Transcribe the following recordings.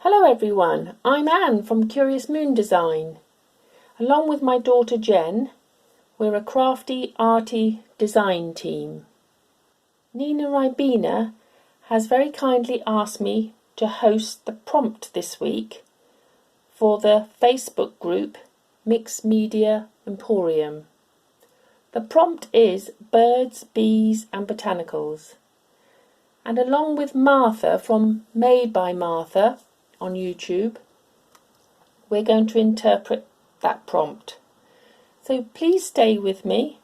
Hello everyone, I'm Anne from Curious Moon Design. Along with my daughter Jen, we're a crafty, arty design team. Nina Ribena has very kindly asked me to host the prompt this week for the Facebook group Mixed Media Emporium. The prompt is birds, bees and botanicals. And along with Martha from Made by Martha on YouTube, we're going to interpret that prompt. So please stay with me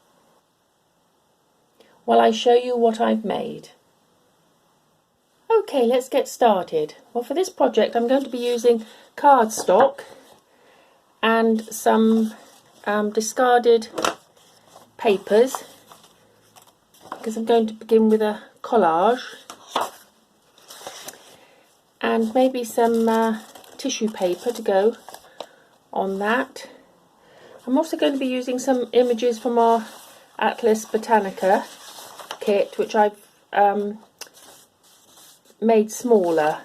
while I show you what I've made. Okay, let's get started. Well, for this project I'm going to be using cardstock and some discarded papers, because I'm going to begin with a collage, and maybe some tissue paper to go on that. I'm also going to be using some images from our Atlas Botanica kit, which I've made smaller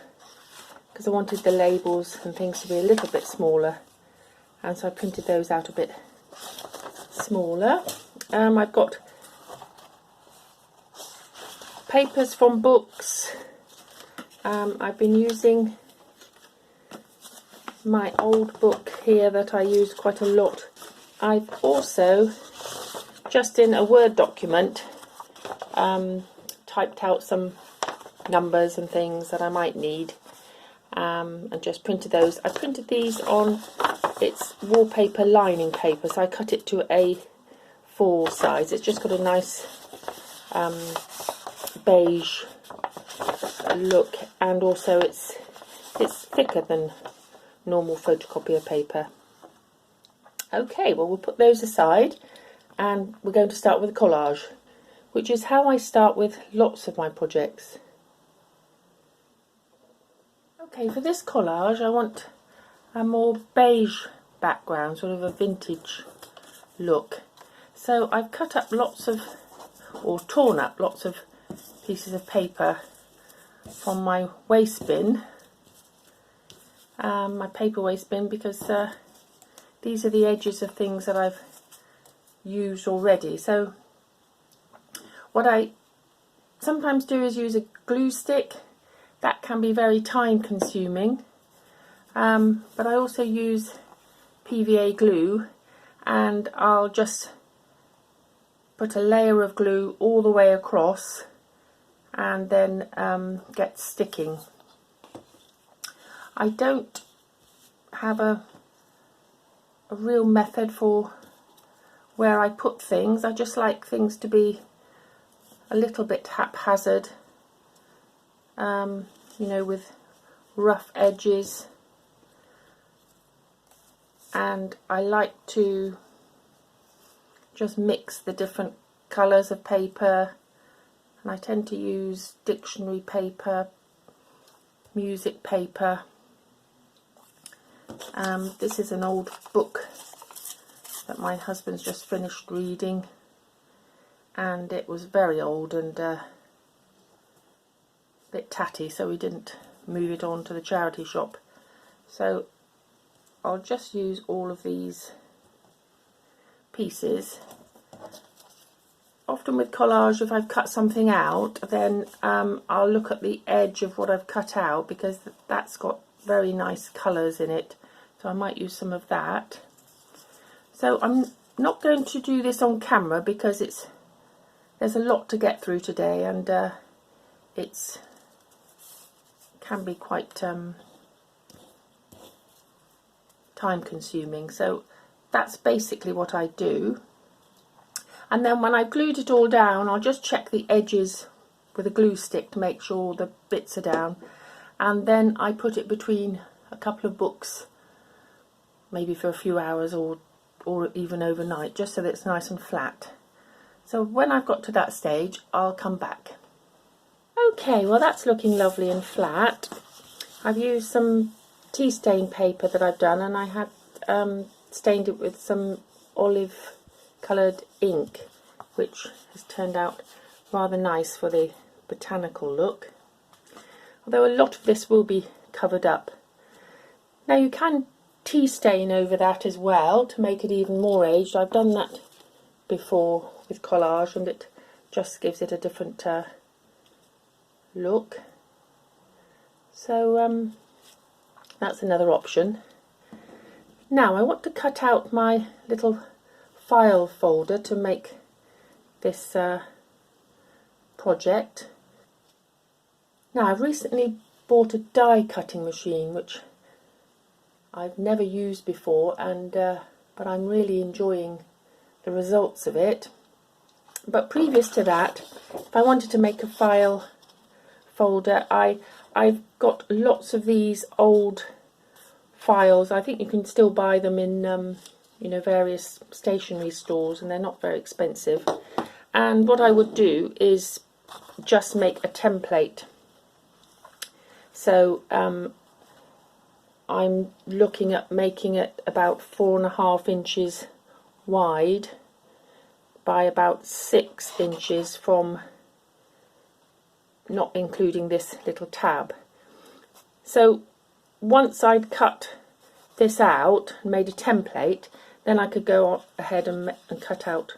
because I wanted the labels and things to be a little bit smaller, and so I printed those out a bit smaller. I've got papers from books. I've been using my old book here that I use quite a lot. I've also, just in a Word document, typed out some numbers and things that I might need, and just printed those. I printed these on its wallpaper lining paper, so I cut it to A4 size. It's just got a nice beige look, and also it's thicker than normal photocopier paper. Okay, well, we'll put those aside and we're going to start with a collage, which is how I start with lots of my projects. Okay, for this collage I want a more beige background, sort of a vintage look. So I've cut up or torn up lots of pieces of paper from my waste bin, my paper waste bin, because these are the edges of things that I've used already. So what I sometimes do is use a glue stick. That can be very time consuming, but I also use PVA glue, and I'll just put a layer of glue all the way across and then get sticking. I don't have a real method for where I put things. I just like things to be a little bit haphazard, you know, with rough edges, and I like to just mix the different colours of paper. And I tend to use dictionary paper, music paper. This is an old book that my husband's just finished reading, and it was very old and a bit tatty, so we didn't move it on to the charity shop. So I'll just use all of these pieces. Often with collage, if I've cut something out, then I'll look at the edge of what I've cut out, because that's got very nice colours in it, so I might use some of that. So I'm not going to do this on camera because there's a lot to get through today, and it can be quite time consuming. So that's basically what I do. And then when I've glued it all down, I'll just check the edges with a glue stick to make sure the bits are down, and then I put it between a couple of books, maybe for a few hours or even overnight, just so that it's nice and flat. So when I've got to that stage, I'll come back. Okay, well, that's looking lovely and flat. I've used some tea stain paper that I've done, and I had stained it with some olive coloured ink, which has turned out rather nice for the botanical look. Although a lot of this will be covered up Now you can tea stain over that as well to make it even more aged. I've done that before with collage and it just gives it a different look. So that's another option. Now I want to cut out my little file folder to make this project. Now I've recently bought a die cutting machine which I've never used before, and but I'm really enjoying the results of it. But previous to that, if I wanted to make a file folder, I've got lots of these old files. I think you can still buy them in you know, various stationery stores, and they're not very expensive. And what I would do is just make a template. So I'm looking at making it about 4.5 inches wide by about 6 inches from, not including this little tab. So once I'd cut this out and made a template, then I could go ahead and cut out,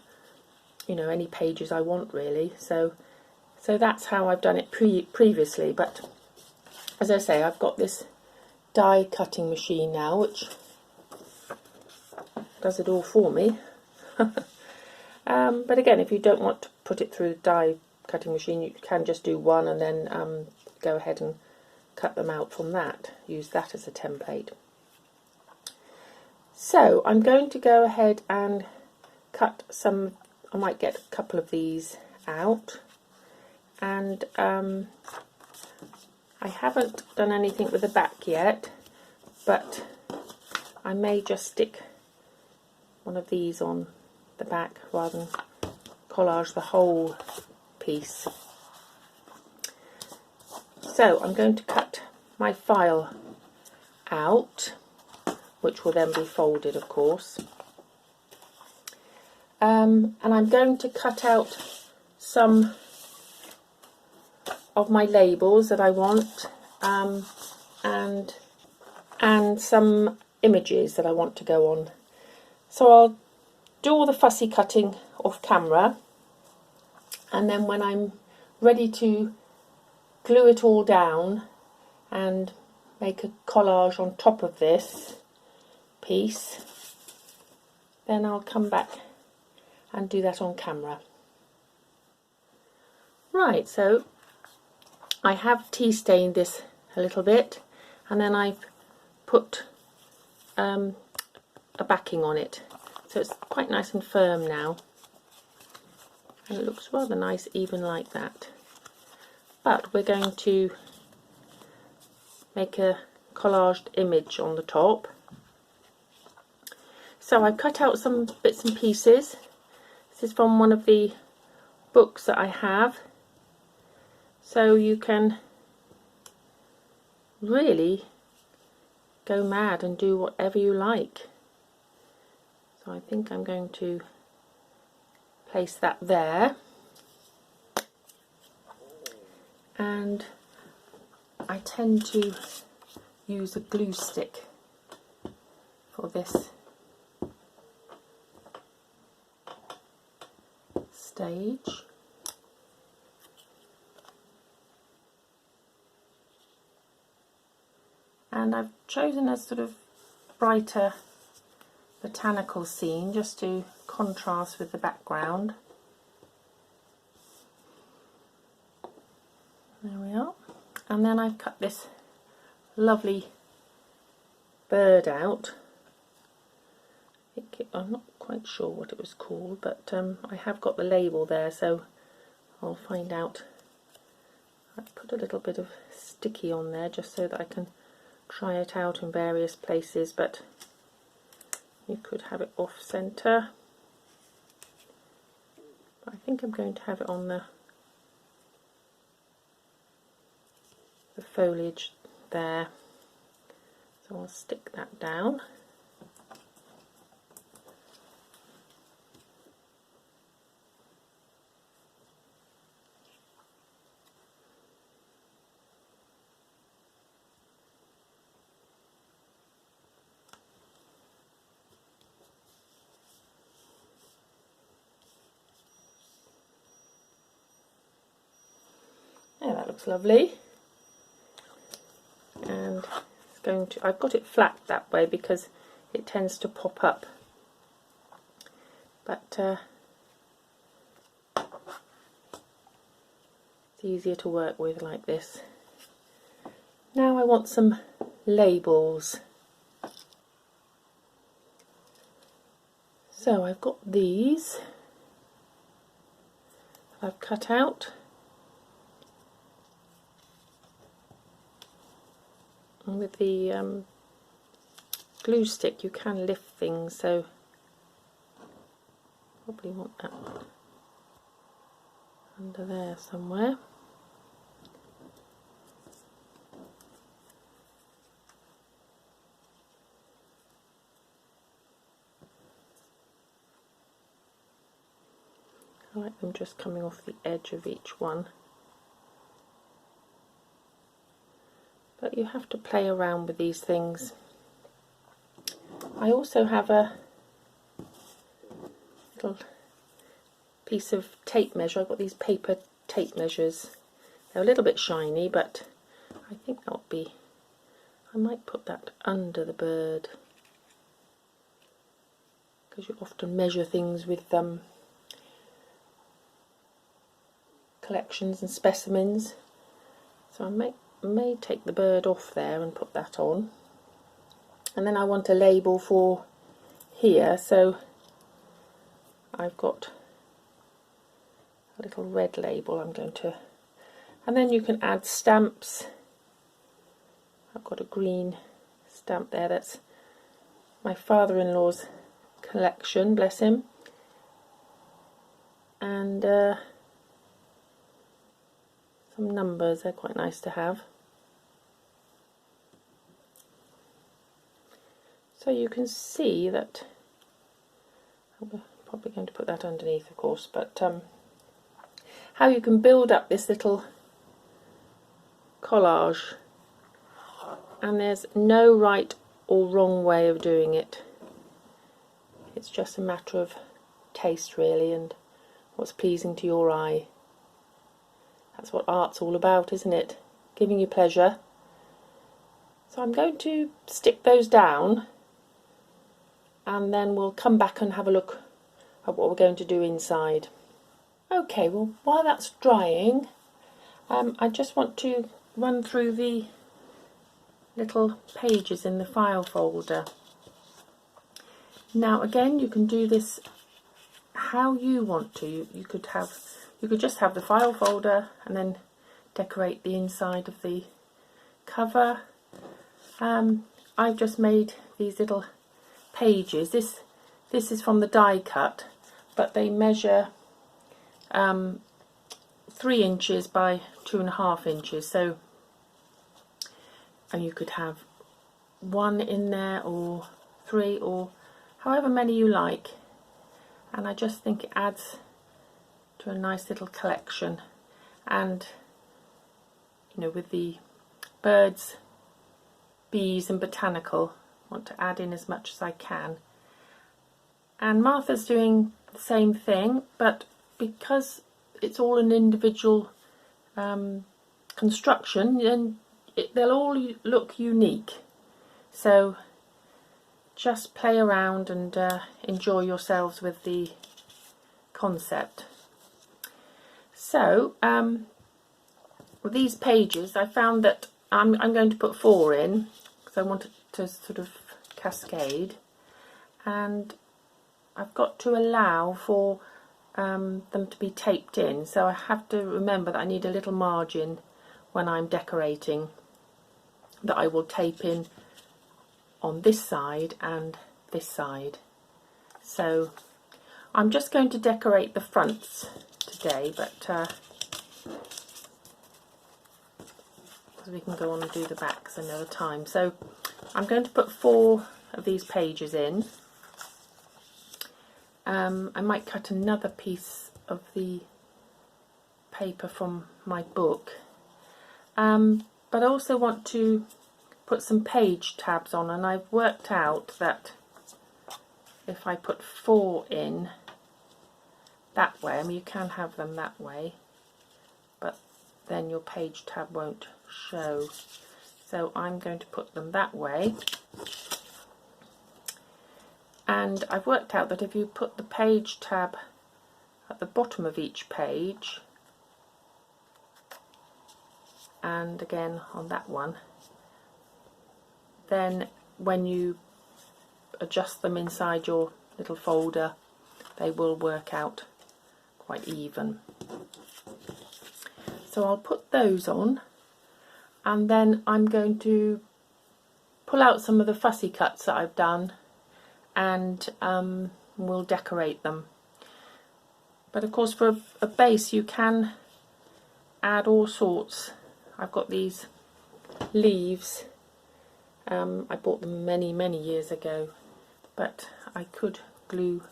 you know, any pages I want really. So that's how I've done it previously. But as I say, I've got this die cutting machine now which does it all for me. But again, if you don't want to put it through the die cutting machine, you can just do one and then go ahead and cut them out from that. Use that as a template. So I'm going to go ahead and cut some. I might get a couple of these out, and I haven't done anything with the back yet, but I may just stick one of these on the back rather than collage the whole piece. So I'm going to cut my file out, which will then be folded, of course. And I'm going to cut out some of my labels that I want, and some images that I want to go on. So I'll do all the fussy cutting off camera, and then when I'm ready to glue it all down and make a collage on top of this piece, then I'll come back and do that on camera. Right, so I have tea stained this a little bit, and then I've put a backing on it, so it's quite nice and firm now, and it looks rather nice even like that. But we're going to make a collaged image on the top. So I've cut out some bits and pieces. This is from one of the books that I have, so you can really go mad and do whatever you like. So I think I'm going to place that there, and I tend to use a glue stick for this stage. And I've chosen a sort of brighter botanical scene just to contrast with the background. There we are. And then I've cut this lovely bird out. I'm not quite sure what it was called, but I have got the label there, so I'll find out. I put a little bit of sticky on there just so that I can try it out in various places, but you could have it off center. I think I'm going to have it on the foliage there, so I'll stick that down. that looks lovely. And it's going to, I've got it flat that way because it tends to pop up, but it's easier to work with like this. Now I want some labels. So I've got these I've cut out, and with the glue stick you can lift things, so probably want that under there somewhere. I like them just coming off the edge of each one, but you have to play around with these things. I also have a little piece of tape measure. I've got these paper tape measures. They're a little bit shiny, but I think that'll be, I might put that under the bird, because you often measure things with collections and specimens. So I may take the bird off there and put that on. And then I want a label for here, so I've got a little red label I'm going to, and then you can add stamps. I've got a green stamp there, that's my father-in-law's collection, bless him, and some numbers, they're quite nice to have. So you can see that, I'm probably going to put that underneath of course, but how you can build up this little collage, and there's no right or wrong way of doing it. It's just a matter of taste really, and what's pleasing to your eye. That's what art's all about, isn't it? Giving you pleasure. So I'm going to stick those down, and then we'll come back and have a look at what we're going to do inside. Okay, well while that's drying, I just want to run through the little pages in the file folder. Now again, you can do this how you want to. You could just have the file folder and then decorate the inside of the cover. I've just made these little pages. This is from the die cut, but they measure 3 inches by 2.5 inches. So, and you could have 1 in there or 3 or however many you like. And I just think it adds to a nice little collection, and you know, with the birds, bees and botanical, I want to add in as much as I can. And Martha's doing the same thing, but because it's all an individual construction, then they'll all look unique. So just play around and enjoy yourselves with the concept. So with these pages, I found that I'm going to put 4 in because I want it to sort of cascade, and I've got to allow for them to be taped in, so I have to remember that I need a little margin when I'm decorating, that I will tape in on this side and this side. So I'm just going to decorate the fronts today, but we can go on and do the backs another time. So I'm going to put 4 of these pages in. I might cut another piece of the paper from my book, but I also want to put some page tabs on, and I've worked out that if I put 4 in that way, I mean you can have them that way, but then your page tab won't show. So I'm going to put them that way. And I've worked out that if you put the page tab at the bottom of each page, and again on that one, then when you adjust them inside your little folder, they will work out quite even. So I'll put those on, and then I'm going to pull out some of the fussy cuts that I've done, and we'll decorate them. But of course, for a base you can add all sorts. I've got these leaves. I bought them many years ago, but I could glue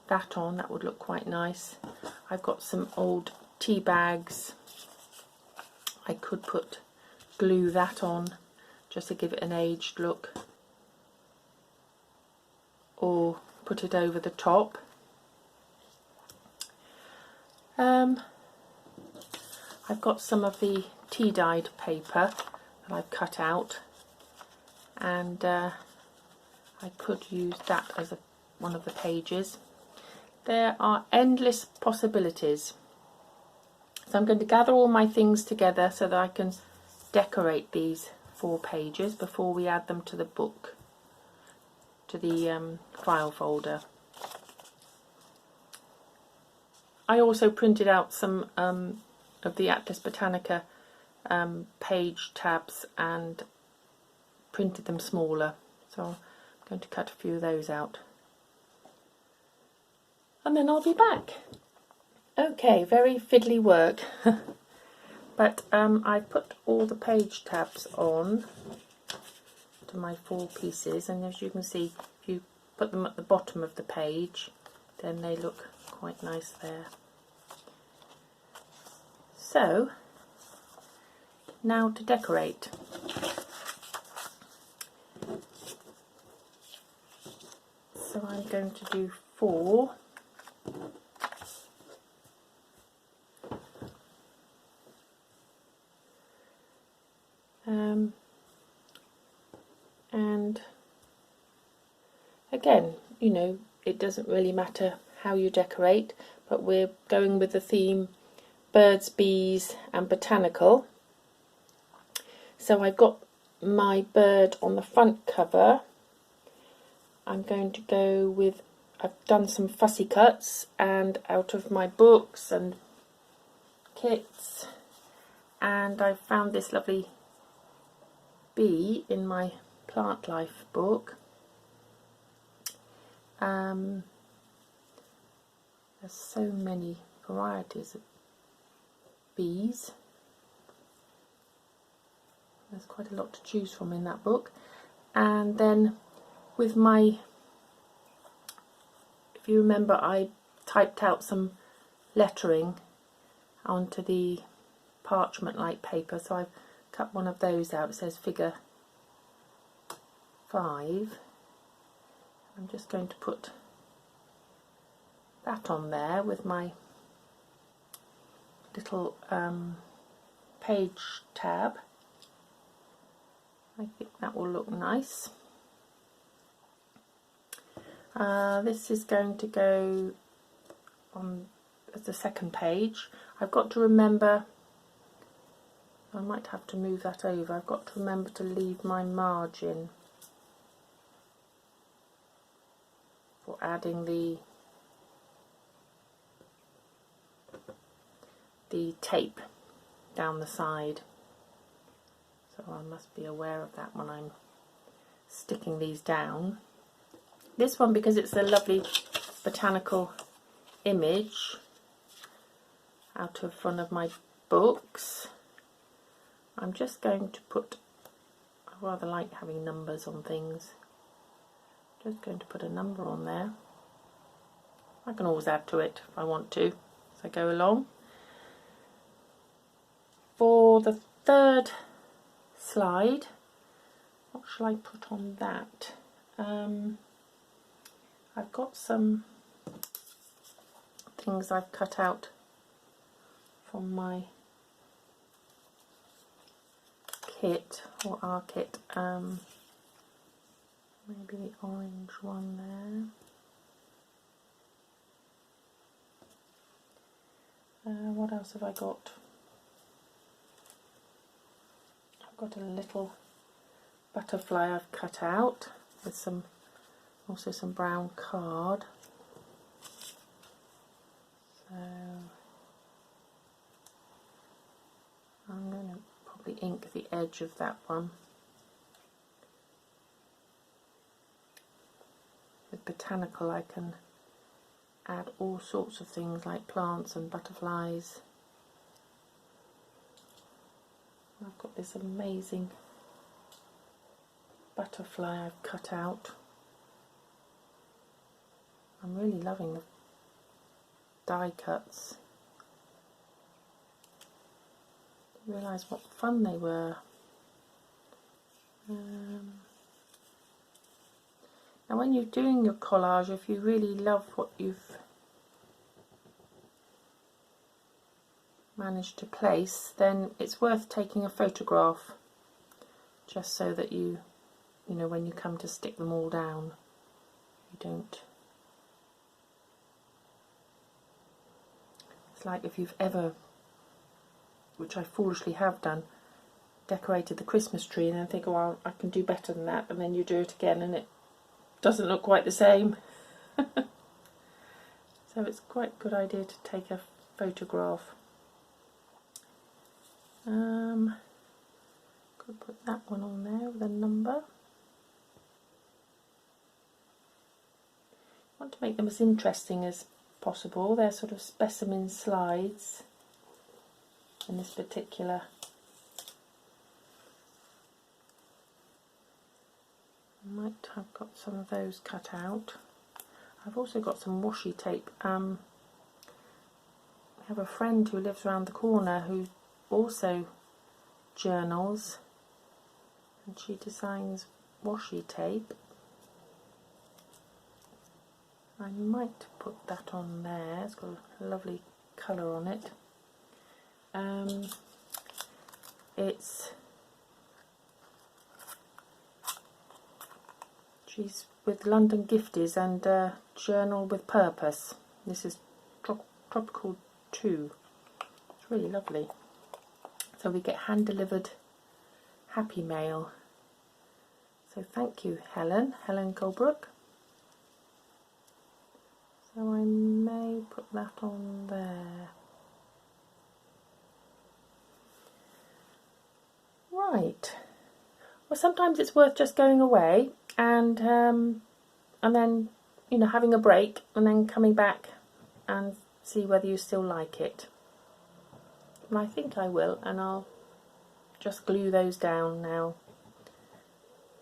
that on. That would look quite nice. I've got some old tea bags. I could glue that on just to give it an aged look, or put it over the top. I've got some of the tea dyed paper that I've cut out, and I could use that as one of the pages. There are endless possibilities. So I'm going to gather all my things together so that I can decorate these 4 pages before we add them to the book, to the file folder. I also printed out some of the Atlas Botanica page tabs and printed them smaller, so I'm going to cut a few of those out, and then I'll be back. Okay, very fiddly work, but I've put all the page tabs on to my 4 pieces, and as you can see, if you put them at the bottom of the page, then they look quite nice there. So now to decorate. So I'm going to do 4. And again, you know, it doesn't really matter how you decorate, but we're going with the theme birds, bees and botanical. So I've got my bird on the front cover. I'm going to go with, I've done some fussy cuts and out of my books and kits, and I found this lovely bee in my plant life book. There's so many varieties of bees. There's quite a lot to choose from in that book. And then with my, if you remember, I typed out some lettering onto the parchment like paper, so I've cut one of those out. It says figure 5. I'm just going to put that on there with my little page tab. I think that will look nice. This is going to go on as the second page. I've got to remember, I might have to move that over, I've got to remember to leave my margin for adding the tape down the side. So I must be aware of that when I'm sticking these down. This one, because it's a lovely botanical image out of one of my books, I'm just going to put, I rather like having numbers on things, just going to put a number on there. I can always add to it if I want to as I go along. For the third slide, what shall I put on that? I've got some things I've cut out from my kit, or our kit, maybe the orange one there. What else have I got? I've got a little butterfly I've cut out with some, also some brown card. So I'm going to probably ink the edge of that one. With Botanical I can add all sorts of things like plants and butterflies. I've got this amazing butterfly I've cut out. I'm really loving the die cuts. Didn't realise what fun they were. Now when you're doing your collage, if you really love what you've managed to place, then it's worth taking a photograph, just so that you know, when you come to stick them all down, you don't. It's like if you've ever, which I foolishly have done, decorated the Christmas tree and then think, oh, I can do better than that, and then you do it again and it doesn't look quite the same. So it's quite a good idea to take a photograph. Could put that one on there with a number. I want to make them as interesting as possible. They're sort of specimen slides in this particular. I might have got some of those cut out. I've also got some washi tape. I have a friend who lives around the corner who also journals, and she designs washi tape. I might put that on there. It's got a lovely colour on it. She's with London Gifties and Journal with Purpose. This is Tropical 2. It's really lovely. So we get hand delivered happy mail. So thank you, Helen Colebrook. So I may put that on there. Right. Well, sometimes it's worth just going away and then, you know, having a break and then coming back and see whether you still like it. And I think I will, and I'll just glue those down now,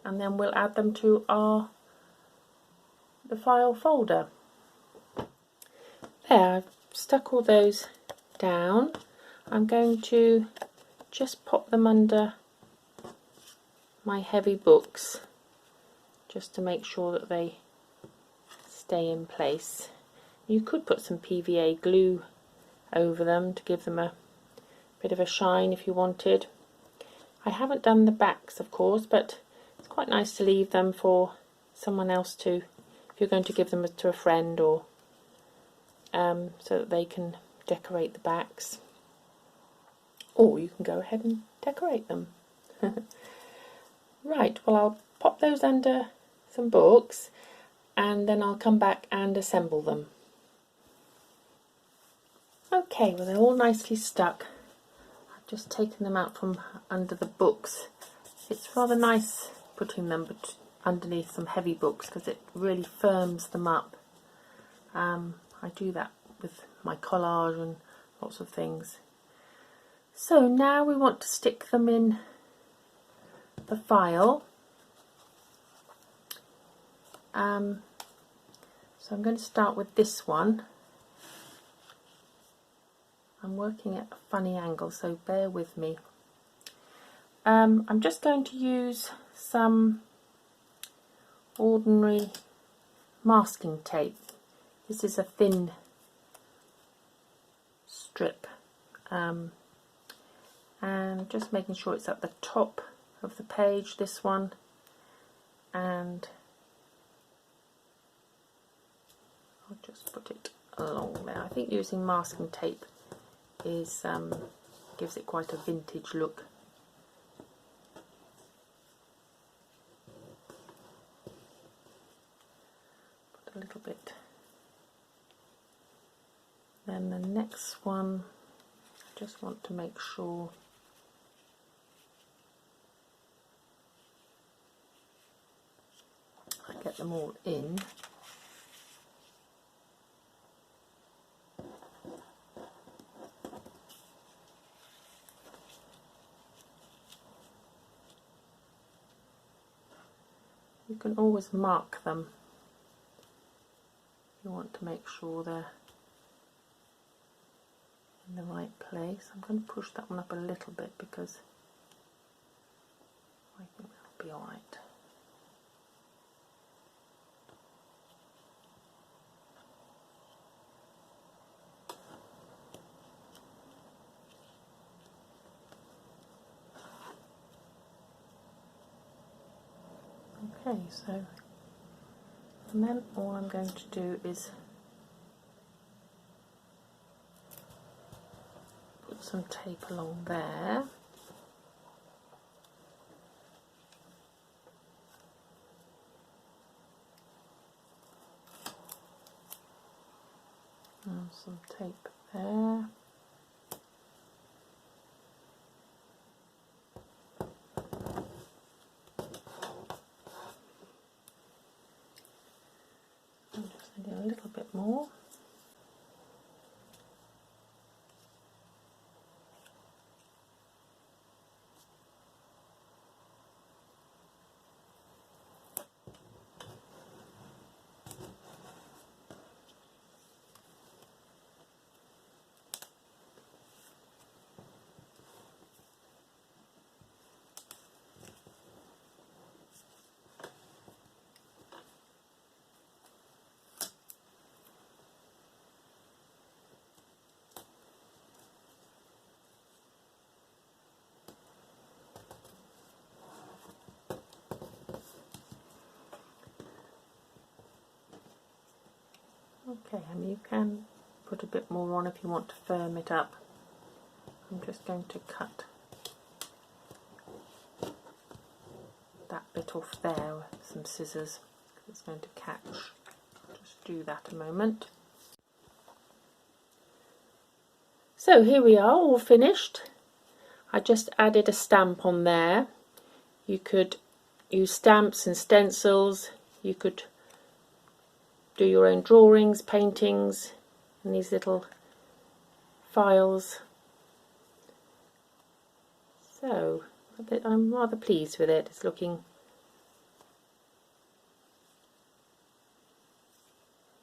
and then we'll add them to the file folder. There, I've stuck all those down. I'm going to just pop them under my heavy books just to make sure that they stay in place. You could put some PVA glue over them to give them a bit of a shine if you wanted. I haven't done the backs, of course, but it's quite nice to leave them for someone else to, if you're going to give them to a friend, or so that they can decorate the backs, or you can go ahead and decorate them. Right, well, I'll pop those under some books and then I'll come back and assemble them. Okay, well, they're all nicely stuck. I've just taken them out from under the books. It's rather nice putting them underneath some heavy books because it really firms them up. I do that with my collage and lots of things. So now we want to stick them in the file. So I'm going to start with this one. I'm working at a funny angle, so bear with me. I'm just going to use some ordinary masking tape. This is a thin strip, and just making sure it's at the top of the page, this one, and I'll just put it along there. I think using masking tape is gives it quite a vintage look. Put a little bit. Then the next one, I just want to make sure I get them all in. You can always mark them. You want to make sure they're in the right place. I'm going to push that one up a little bit because I think that'll be alright. Okay, so, and then all I'm going to do is put some tape along there. And some tape there. I'm just needing a little bit more. Okay, and you can put a bit more on if you want to firm it up. I'm just going to cut that bit off there with some scissors. It's going to catch. I'll just do that a moment. So here we are, all finished. I just added a stamp on there. You could use stamps and stencils. You could do your own drawings, paintings, and these little files. So I'm rather pleased with it. It's looking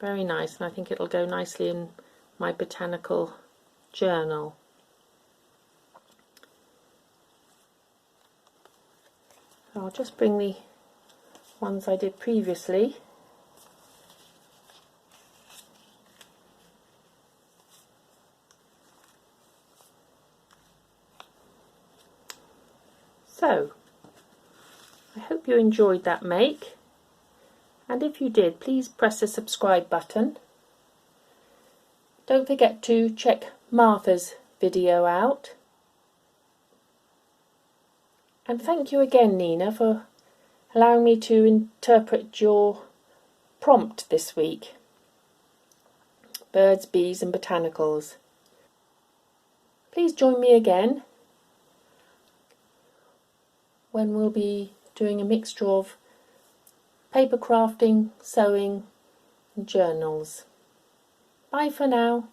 very nice, and I think it'll go nicely in my botanical journal. So I'll just bring the ones I did previously. So, I hope you enjoyed that make, and if you did, please press the subscribe button. Don't forget to check Martha's video out. And thank you again, Nina, for allowing me to interpret your prompt this week. Birds, bees and botanicals. Please join me again when we'll be doing a mixture of paper crafting, sewing and journals. Bye for now.